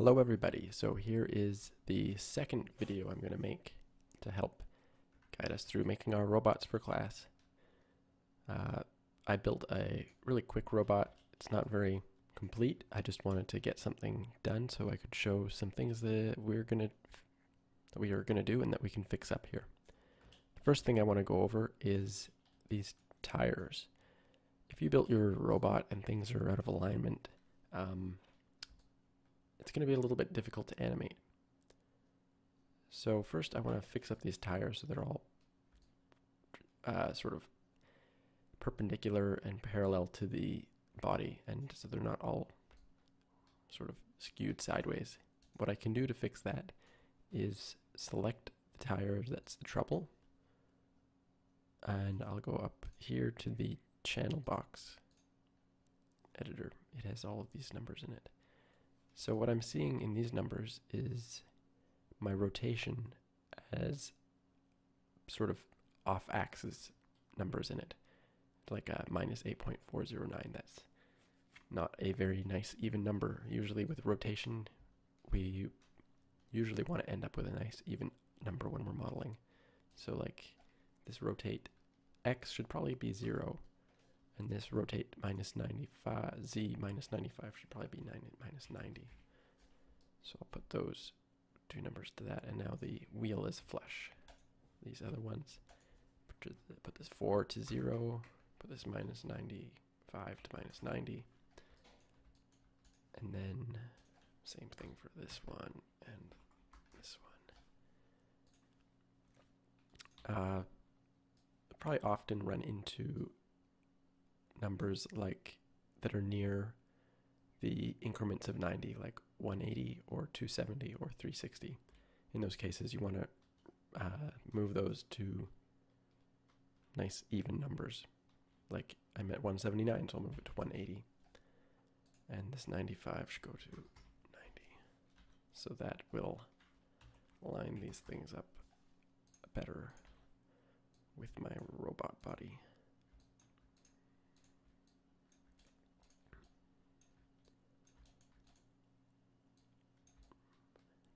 Hello everybody, so here is the second video I'm going to make to help guide us through making our robots for class. I built a really quick robot. It's not very complete. I just wanted to get something done so I could show some things that we are going to do and that we can fix up here. The first thing I want to go over is these tires. If you built your robot and things are out of alignment, it's going to be a little bit difficult to animate. So first I want to fix up these tires so they're all sort of perpendicular and parallel to the body, and so they're not all sort of skewed sideways. What I can do to fix that is select the tire that's the trouble, and I'll go up here to the channel box editor. It has all of these numbers in it. So what I'm seeing in these numbers is my rotation as sort of off-axis numbers in it, like a minus 8.409. That's not a very nice even number. Usually with rotation, we usually want to end up with a nice even number when we're modeling. So like this rotate x should probably be 0, and this rotate minus 95, z minus 95 should probably be minus 90. So I'll put those two numbers to that, and now the wheel is flush. These other ones, put this 4 to 0, put this minus 95 to minus 90, and then same thing for this one and this one. Probably often run into numbers like that are near the increments of 90, like 180 or 270 or 360. In those cases, you want to move those to nice even numbers. Like I'm at 179, so I'll move it to 180. And this 95 should go to 90. So that will line these things up better with my robot body.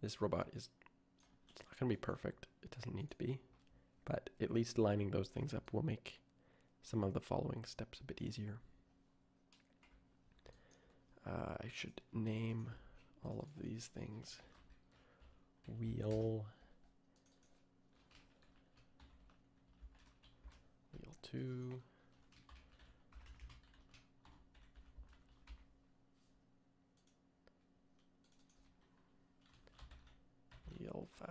This robot it's not going to be perfect. It doesn't need to be, but at least lining those things up will make some of the following steps a bit easier. I should name all of these things. Wheel 2, wheel 5.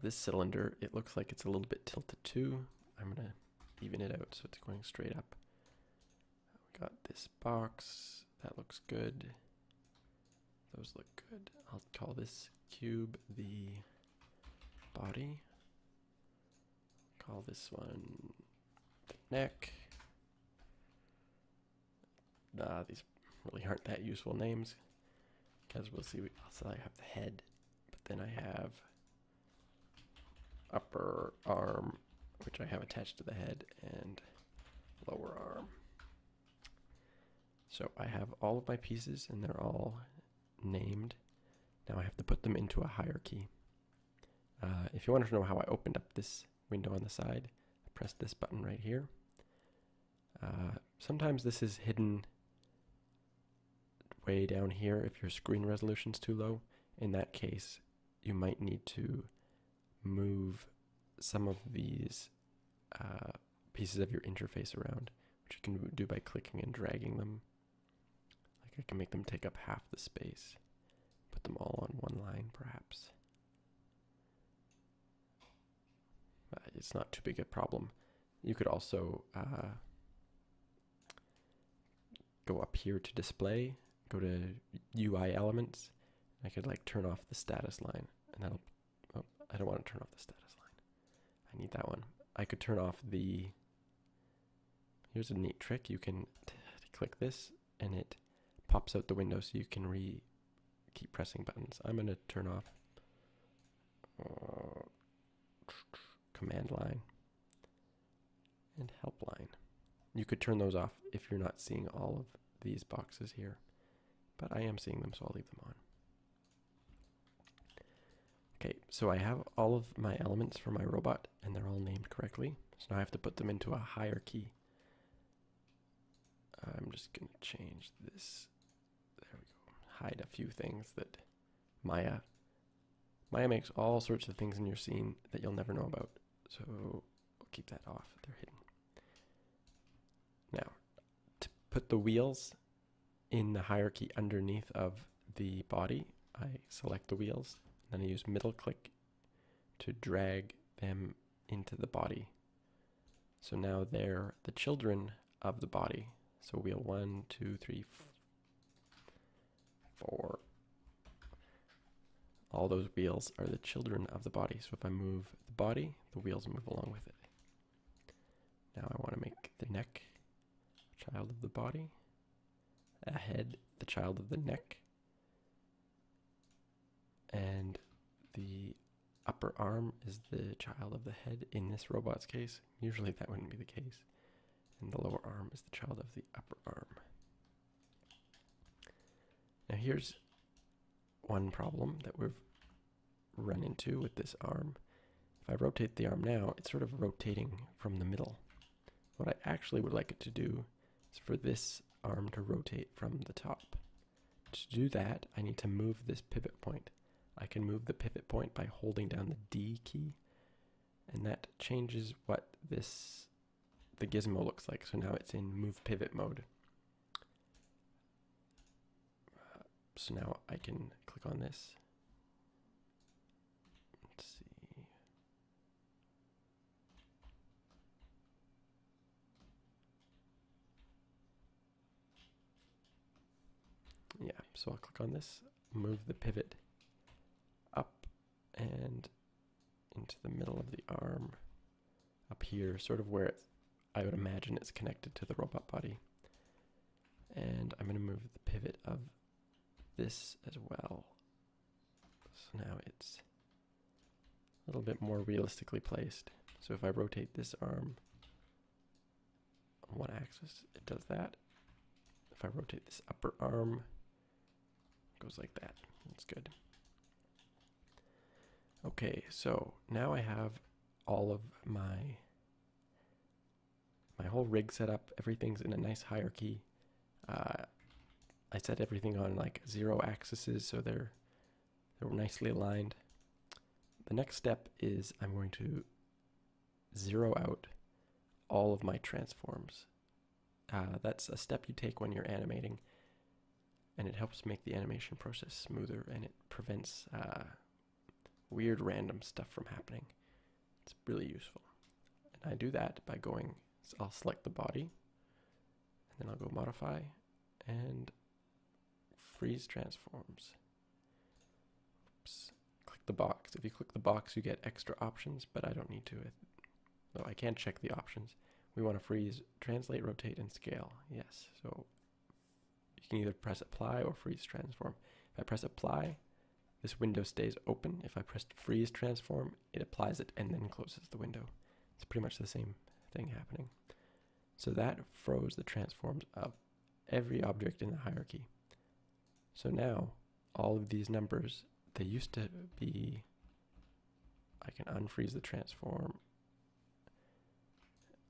This cylinder, it looks like it's a little bit tilted too. I'm going to even it out so it's going straight up. We got this box. That looks good. Those look good. I'll call this cube the body. Call this one the neck. These really aren't that useful names, because we'll see. Also, I have the head, but then I have upper arm, which I have attached to the head, and lower arm. So I have all of my pieces, and they're all named. Now I have to put them into a hierarchy. If you want to know how I opened up this window on the side, I pressed this button right here. Sometimes this is hidden way down here if your screen resolution is too low. In that case, you might need to move some of these pieces of your interface around, which you can do by clicking and dragging them. Like I can make them take up half the space, put them all on one line perhaps. It's not too big a problem. You could also go up here to display, go to UI elements. I could like turn off the status line, and that'll, oh, I don't want to turn off the status line. I need that one. I could turn off the, here's a neat trick. You can click this and it pops out the window so you can keep pressing buttons. I'm going to turn off command line and help line. You could turn those off if you're not seeing all of these boxes here, but I am seeing them, so I'll leave them on. Okay, so I have all of my elements for my robot, and they're all named correctly. So now I have to put them into a hierarchy. I'm just going to change this. There we go. Hide a few things that Maya makes all sorts of things in your scene that you'll never know about. So we'll keep that off. They're hidden. Now, to put the wheels in the hierarchy underneath of the body, I select the wheels, then I use middle click to drag them into the body. So now they're the children of the body. So wheel 1, 2, 3, 4. All those wheels are the children of the body. So if I move the body, the wheels move along with it. Now I want to make the neck child of the body, a head the child of the neck, and the upper arm is the child of the head in this robot's case. Usually that wouldn't be the case. And the lower arm is the child of the upper arm. Now here's one problem that we've run into with this arm. If I rotate the arm now, it's sort of rotating from the middle. What I actually would like it to do is for this arm to rotate from the top. To do that, I need to move this pivot point. I can move the pivot point by holding down the D key, and that changes what the gizmo looks like. So now it's in move pivot mode. So now I can click on this. Let's see. Yeah, so I'll click on this, move the pivot up and into the middle of the arm, up here, sort of where I would imagine it's connected to the robot body. And I'm going to move the pivot of this as well. So now it's a little bit more realistically placed. So if I rotate this arm on one axis, it does that. If I rotate this upper arm, it goes like that. That's good. Okay, so now I have all of my whole rig set up. Everything's in a nice hierarchy. I set everything on like 0 axes, so they're nicely aligned. The next step is I'm going to zero out all of my transforms. That's a step you take when you're animating, and it helps make the animation process smoother, and it prevents weird random stuff from happening. It's really useful. And I do that by going, so I'll select the body, and then I'll go modify and freeze transforms. Oops. Click the box. If you click the box, you get extra options, but I don't need to. Though I can check the options. We want to freeze, translate, rotate, and scale. Yes, so you can either press apply or freeze transform. If I press apply, this window stays open. If I press freeze transform, it applies it and then closes the window. It's pretty much the same thing happening. So that froze the transforms of every object in the hierarchy. So now all of these numbers, they used to be, I can unfreeze the transform.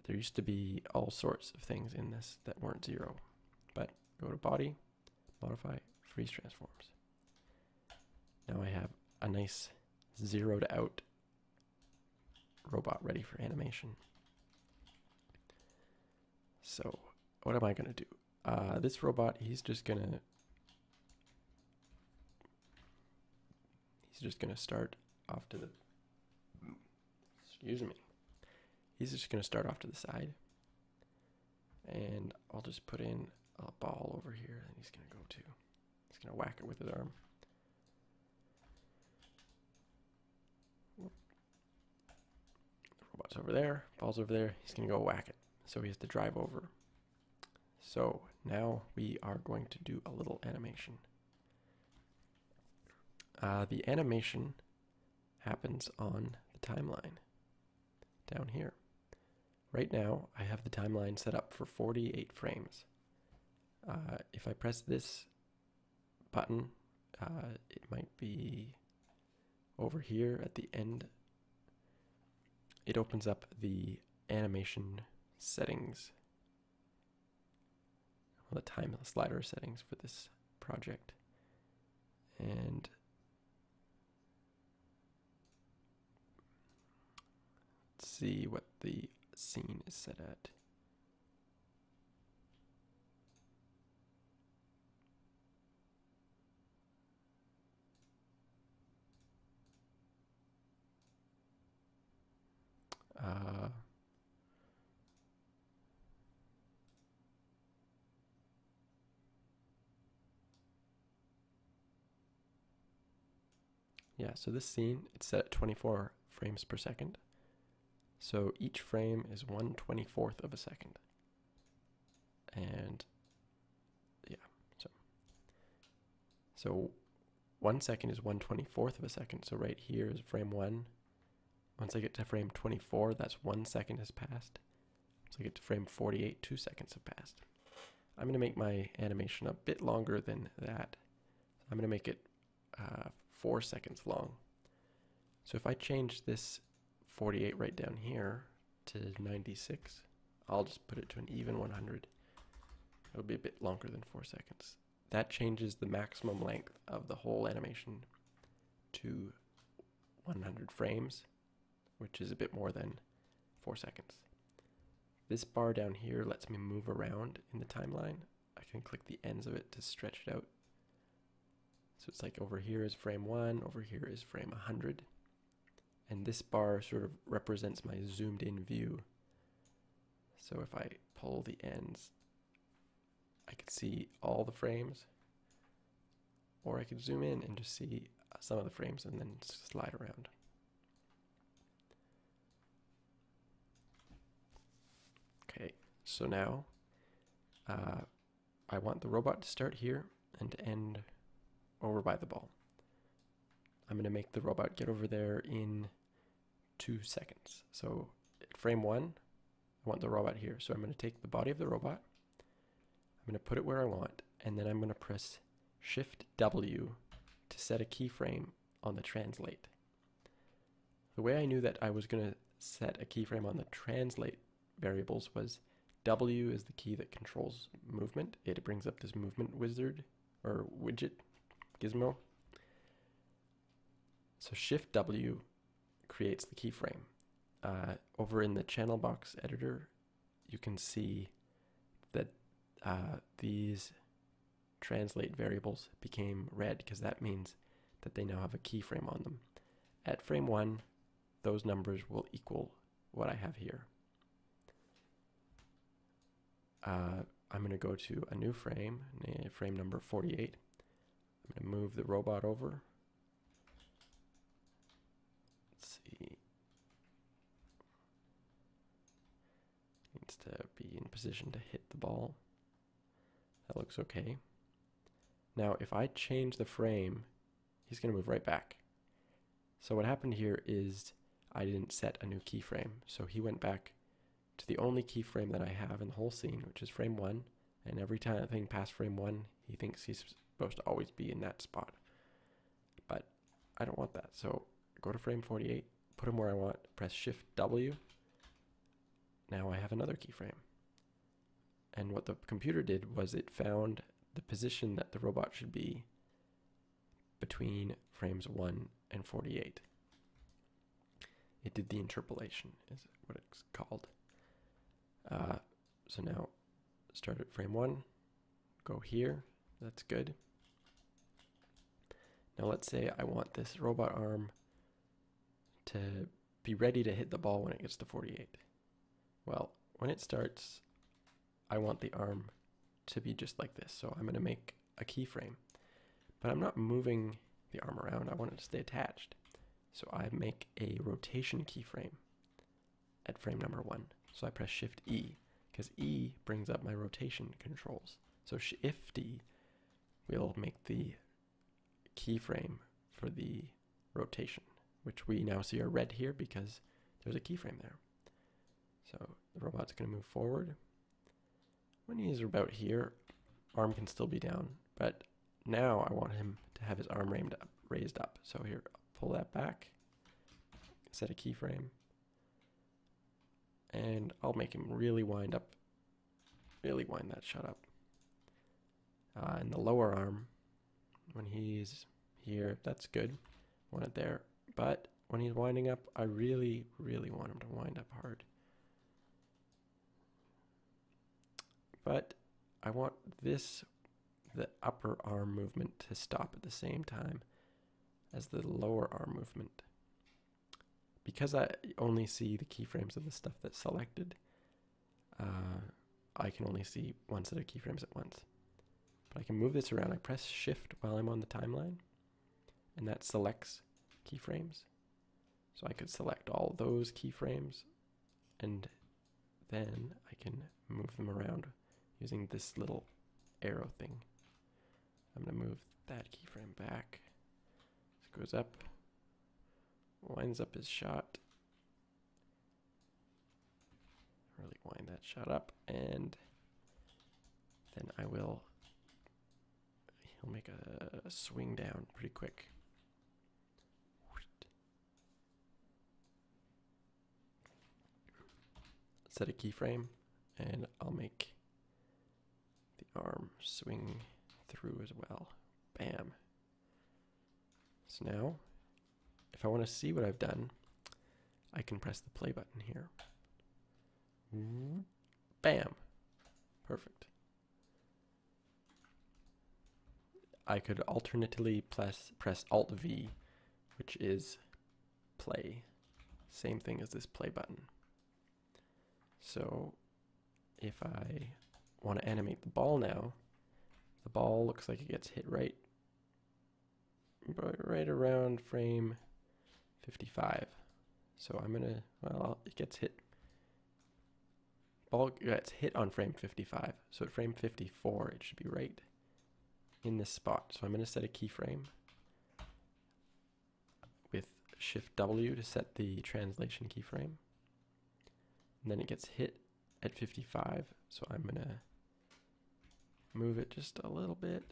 There used to be all sorts of things in this that weren't 0, but go to body, modify, freeze transforms. Now I have a nice zeroed out robot ready for animation. So what am I going to do? This robot, he's just going to start off to the, excuse me. He's just going to start off to the side, and I'll just put in a ball over here that he's going to go to. He's going to whack it with his arm. The robot's over there, ball's over there, he's going to go whack it. So he has to drive over. So now we are going to do a little animation. The animation happens on the timeline down here. Right now, I have the timeline set up for 48 frames. If I press this button, it might be over here at the end. It opens up the animation settings, the time slider settings for this project. And let's see what the scene is set at. Yeah, so this scene, it's set at 24 frames per second. So each frame is 1/24th of a second. And yeah, so 1 second is 1/24th of a second. So right here is frame 1. Once I get to frame 24, that's 1 second has passed. Once I get to frame 48, 2 seconds have passed. I'm going to make my animation a bit longer than that. I'm going to make it 4 seconds long. So if I change this 48 right down here to 96, I'll just put it to an even 100. It'll be a bit longer than 4 seconds. That changes the maximum length of the whole animation to 100 frames, which is a bit more than 4 seconds. This bar down here lets me move around in the timeline. I can click the ends of it to stretch it out. So it's like over here is frame 1, over here is frame 100. And this bar sort of represents my zoomed in view. So if I pull the ends, I could see all the frames, or I could zoom in and just see some of the frames and then slide around. Okay, so now I want the robot to start here and to end over by the ball. I'm going to make the robot get over there in 2 seconds. So at frame 1, I want the robot here. So I'm going to take the body of the robot, I'm going to put it where I want, and then I'm going to press Shift W to set a keyframe on the translate. The way I knew that I was going to set a keyframe on the translate variables was W is the key that controls movement. It brings up this movement wizard or widget gizmo. So Shift W creates the keyframe. Over in the channel box editor, you can see that these translate variables became red because that means that they now have a keyframe on them. At frame 1, those numbers will equal what I have here. I'm going to go to a new frame, frame number 48. I'm going to move the robot over. Let's see. Needs to be in position to hit the ball. That looks okay. Now, if I change the frame, he's going to move right back. So what happened here is I didn't set a new keyframe. So he went back to the only keyframe that I have in the whole scene, which is frame 1. And every time I think past frame 1, he thinks he's supposed to always be in that spot. But I don't want that. So go to frame 48, put him where I want, press Shift W. Now I have another keyframe. And what the computer did was it found the position that the robot should be between frames 1 and 48. It did the interpolation, is what it's called. So now start at frame 1, go here, that's good. Now let's say I want this robot arm to be ready to hit the ball when it gets to 48. Well, when it starts, I want the arm to be just like this. So I'm going to make a keyframe, but I'm not moving the arm around. I want it to stay attached. So I make a rotation keyframe at frame number 1. So I press Shift E because E brings up my rotation controls. So Shift E will make the keyframe for the rotation, which we now see are red here because there's a keyframe there. So the robot's going to move forward. When he's about here, arm can still be down, but now I want him to have his arm raised up. So here, pull that back, set a keyframe, and I'll make him really wind that shut up. And the lower arm, when he's here, that's good. Want it there. But when he's winding up, I really, really want him to wind up hard. But I want the upper arm movement to stop at the same time as the lower arm movement. Because I only see the keyframes of the stuff that's selected, I can only see one set of keyframes at once. But I can move this around. I press shift while I'm on the timeline, and that selects keyframes. So I could select all those keyframes, and then I can move them around using this little arrow thing. I'm going to move that keyframe back. This goes up, winds up his shot. Really wind that shot up, and then he'll make a swing down pretty quick. Set a keyframe, and I'll make the arm swing through as well. Bam. So now, if I want to see what I've done, I can press the play button here. Bam. Perfect. I could alternately press Alt-V, which is play. Same thing as this play button. So if I want to animate the ball now, the ball looks like it gets hit right around frame 55. So I'm going to, well, it gets hit. Ball gets hit on frame 55. So at frame 54, it should be right in this spot. So I'm going to set a keyframe with Shift W to set the translation keyframe. And then it gets hit at 55. So I'm going to move it just a little bit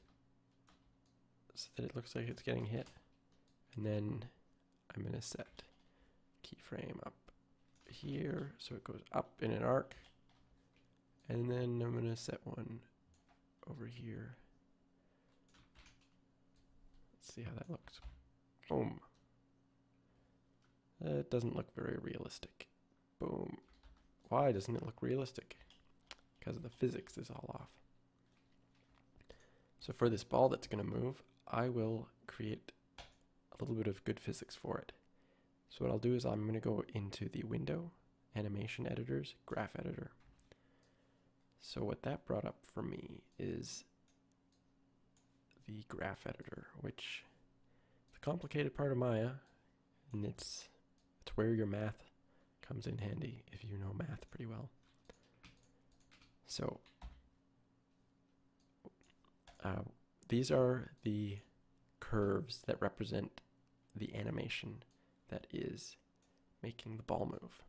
so that it looks like it's getting hit. And then I'm going to set keyframe up here so it goes up in an arc. And then I'm going to set one over here. Let's see how that looks. Boom. It doesn't look very realistic. Boom. Why doesn't it look realistic? Because the physics is all off. So for this ball that's going to move, I will create a little bit of good physics for it. So what I'll do is I'm going to go into the window, animation editors, graph editor. So what that brought up for me is the graph editor, which is a complicated part of Maya, and it's where your math comes in handy if you know math pretty well. So these are the curves that represent the animation that is making the ball move.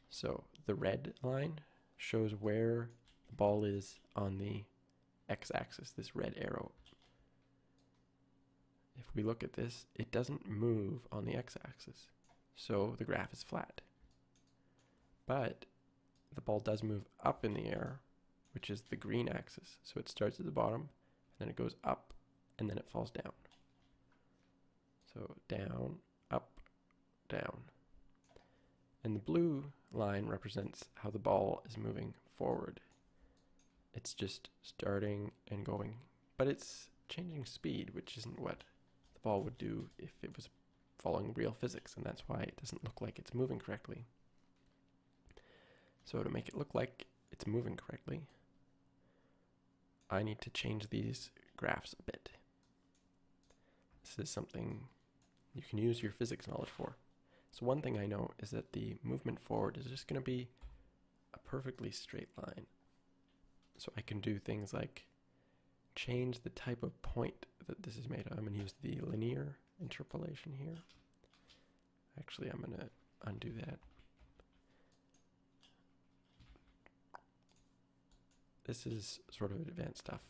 So the red line shows where the ball is on the x-axis, this red arrow. If we look at this, it doesn't move on the x-axis, so the graph is flat. But the ball does move up in the air, which is the green axis. So it starts at the bottom, and then it goes up, and then it falls down. So down, up, down. And the blue line represents how the ball is moving forward. It's just starting and going, but it's changing speed, which isn't what the ball would do if it was following real physics, and that's why it doesn't look like it's moving correctly. So to make it look like it's moving correctly, I need to change these graphs a bit. This is something you can use your physics knowledge for. So one thing I know is that the movement forward is just going to be a perfectly straight line. So I can do things like change the type of point that this is made of. I'm going to use the linear interpolation here. Actually, I'm going to undo that this is sort of advanced stuff.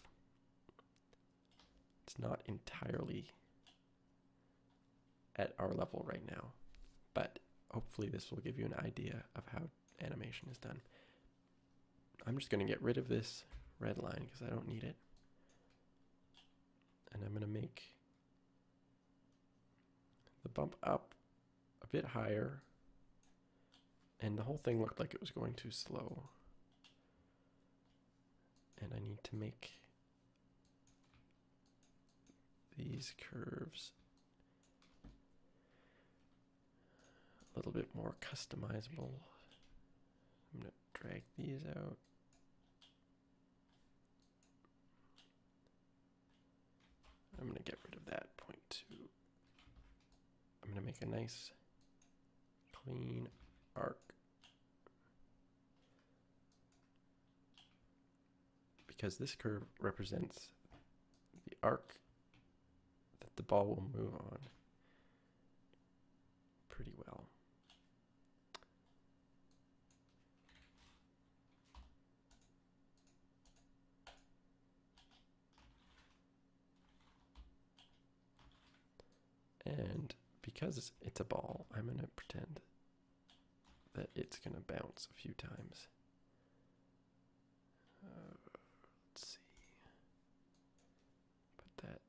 It's not entirely at our level right now, but hopefully this will give you an idea of how animation is done. I'm just going to get rid of this red line because I don't need it. And I'm going to make the bump up a bit higher. And the whole thing looked like it was going too slow. And I need to make these curves a little bit more customizable. I'm going to drag these out. I'm going to get rid of that 0.2. I'm going to make a nice clean arc. Because this curve represents the arc that the ball will move on pretty well. And because it's a ball, I'm going to pretend that it's going to bounce a few times. Let's see. Put that.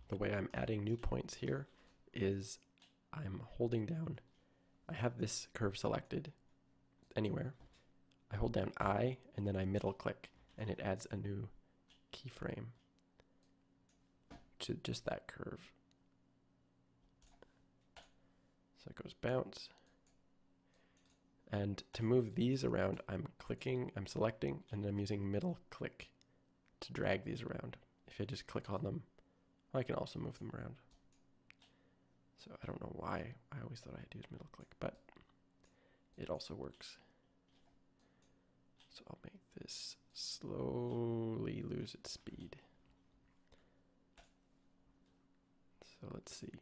The way I'm adding new points here is I'm holding down, I have this curve selected anywhere. I hold down I and then I middle click and it adds a new keyframe to just that curve. So it goes bounce. And to move these around, I'm selecting, and then I'm using middle click to drag these around. If I just click on them, I can also move them around. So I don't know why I always thought I had to use middle click, but it also works. So I'll make this slowly lose its speed. So let's see.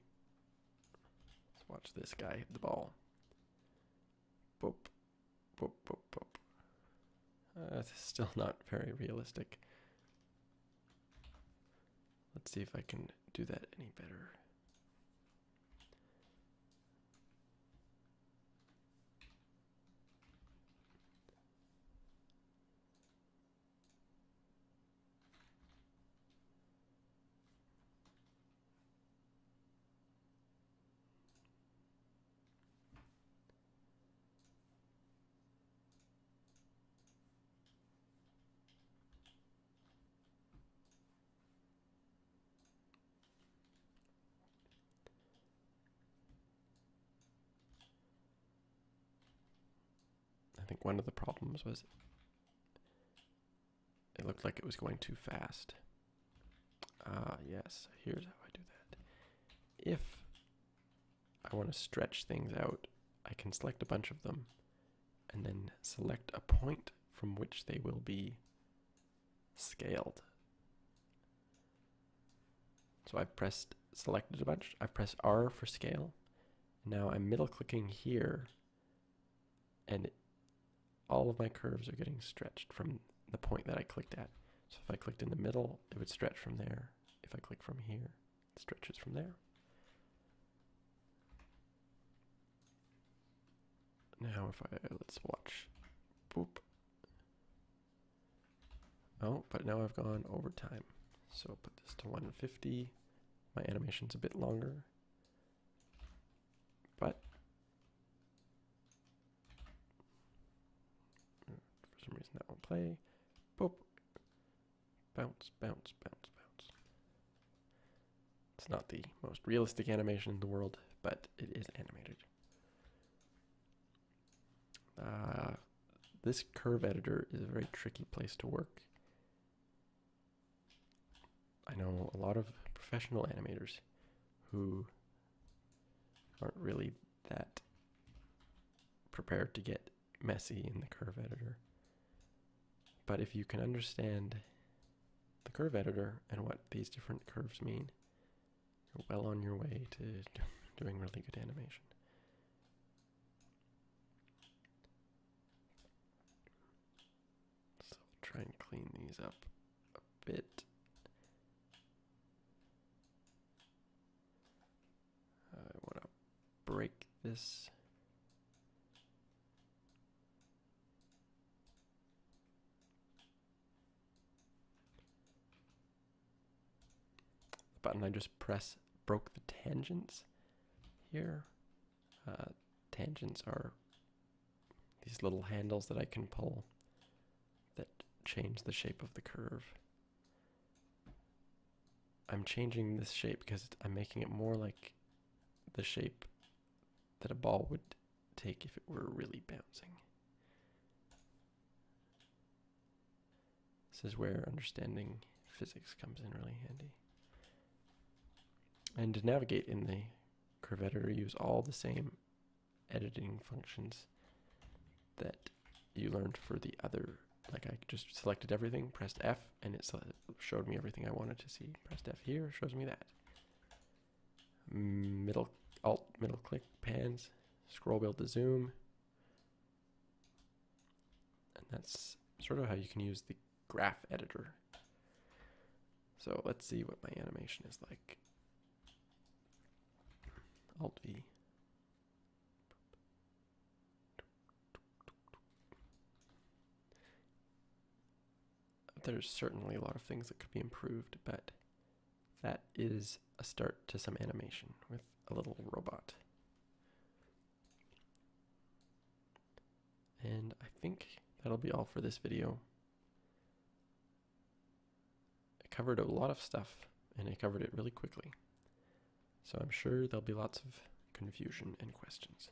Let's watch this guy hit the ball. Boop, boop, boop, boop. It's still not very realistic. Let's see if I can do that any better. I think one of the problems was it looked like it was going too fast. Yes, here's how I do that. If I want to stretch things out, I can select a bunch of them and then select a point from which they will be scaled. So I've selected a bunch. I've pressed R for scale. Now I'm middle clicking here and all of my curves are getting stretched from the point that I clicked at. So if I clicked in the middle, it would stretch from there. If I click from here, it stretches from there. Now if let's watch. Boop. Oh, but now I've gone over time. So I'll put this to 150. My animation's a bit longer. But for some reason that won't play. Boop. Bounce, bounce, bounce, bounce. It's not the most realistic animation in the world, but it is animated. This curve editor is a very tricky place to work. I know a lot of professional animators who aren't really that prepared to get messy in the curve editor. But if you can understand the curve editor and what these different curves mean, you're well on your way to doing really good animation. So I'll try and clean these up a bit. I want to break this. The button I just broke the tangents here. Tangents are these little handles that I can pull that change the shape of the curve. I'm changing this shape because I'm making it more like the shape that a ball would take if it were really bouncing. This is where understanding physics comes in really handy. And to navigate in the curve editor, use all the same editing functions that you learned for the other. Like I just selected everything, pressed F, and it showed me everything I wanted to see. Pressed F here, shows me that. Middle click pans, scroll wheel to zoom. And that's sort of how you can use the graph editor. So let's see what my animation is like. Alt V. There's certainly a lot of things that could be improved, but that is a start to some animation with a little robot. And I think that'll be all for this video. I covered a lot of stuff, and I covered it really quickly. So I'm sure there'll be lots of confusion and questions.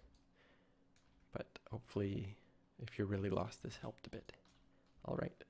But hopefully, if you're really lost, this helped a bit. All right.